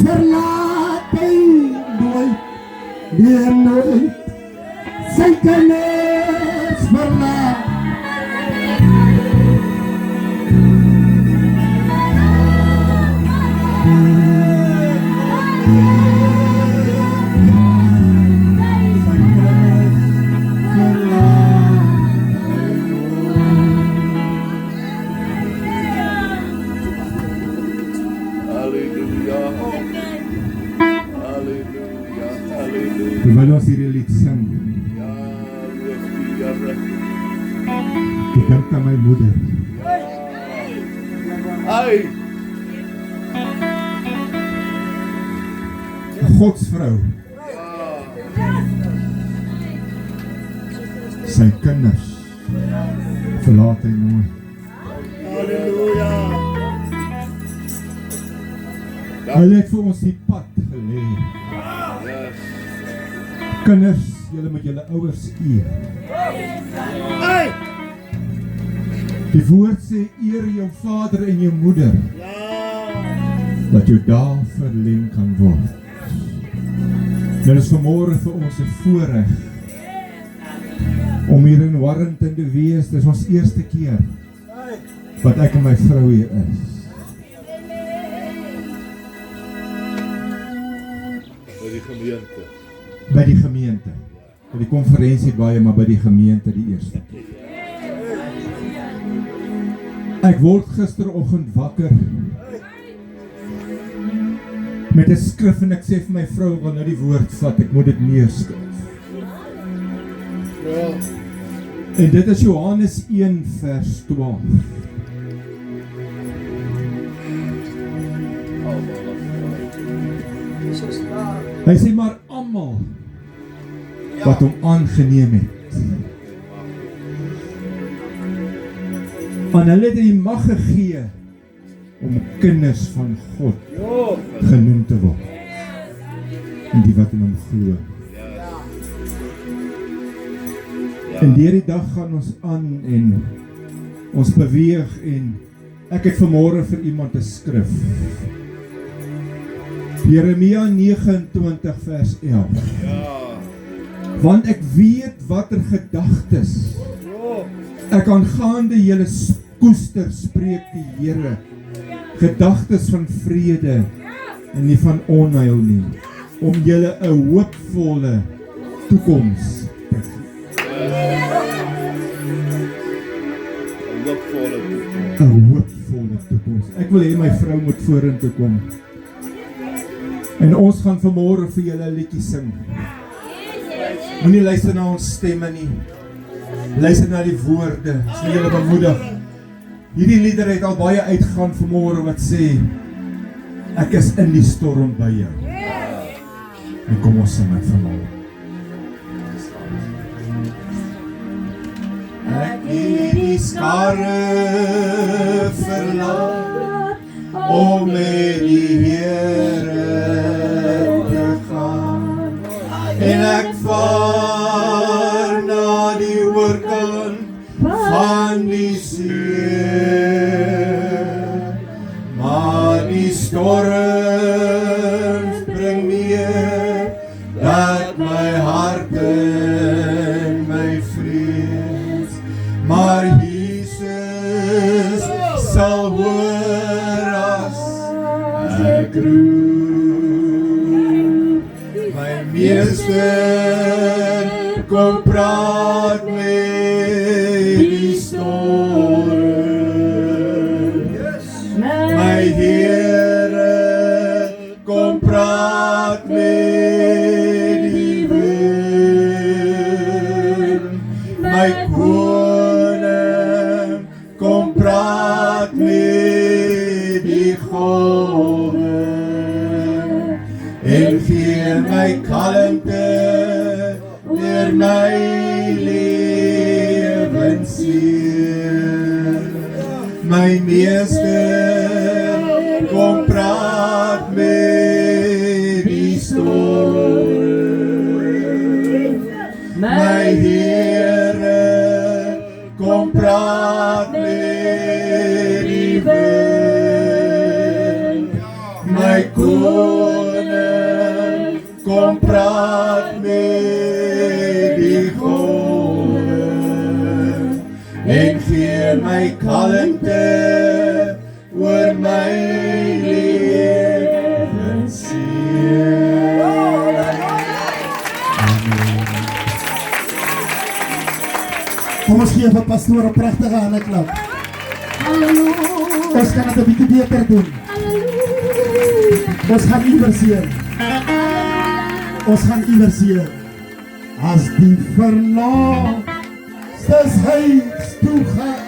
verlaat hy nooit, nee nooit, sy kinders verlaat. Terwyl ons hierdie lied sing, ek dink aan my moeder. Een godsvrou. Sy kinders verlaat hy nooit. Hy het vir ons die pad gelê. Kinders, julle moet julle ouers eer. Die woord sê, eer jou vader en jou moeder, dat jou dae verleng kan word. Dit is vanmorgen vir ons 'n voorreg om hier in Warrenton te wees. Dit is ons eerste keer wat ek en my vrou hier is. By die gemeente. By die konferensie baie, maar by die gemeente die eerste keer. Ek word gisteroggend wakker met 'n skrif en ek sê vir my vrou, wil nou die woord vat, ek moet dit neerskryf. En dit is Johannes 1 vers 12. Hy sê maar almal wat hom aangeneem het, aan hulle het hy mag gegee om kinders van God genoem te word, en die wat in hom glo. En deur die dag gaan ons aan en ons beweeg, en ek het vanmorgen vir iemand 'n skrif. Jeremia 29 vers 11. Want ek weet watter gedagtes ek aangaande julle koester, spreek die Here, gedagtes van vrede en nie van onheil nie, om julle 'n hoopvolle toekoms te gee. 'n hoopvolle toekoms. Ek wil hê my vrou moet vorentoe kom. En ons gaan vanmorgen vir julle 'n liedjie sing. Moenie luister na ons stemme nie. Luister na die woorde. Sê julle bemoedig. Hierdie lieder het al baie uitgaan vanmorgen wat sê, ek is in die storm by jou. En kom ons sing dit vanmorgen. Ek het die skare verlaat om met die Here te gaan, en ek vaar na die oorkant van die see, maar die storms bring meer dat my hart in my vrees, maar Jesus sal hoor as ek roep. My meester kom praat met die storm, my Here kom praat met die wind, my koning kom praat met die golwe, en gee my kalmte deur my lewensseer. My meester kom praat met die storm, my Here kom praat met die wind, my koning my kalmte, oor my lewensseën. Kom ons gee vir pastoor 'n pragtige handeklap. Ons kan dit 'n bietjie beter doen. Ons gaan inverseer. As die verlaat huis toe gaan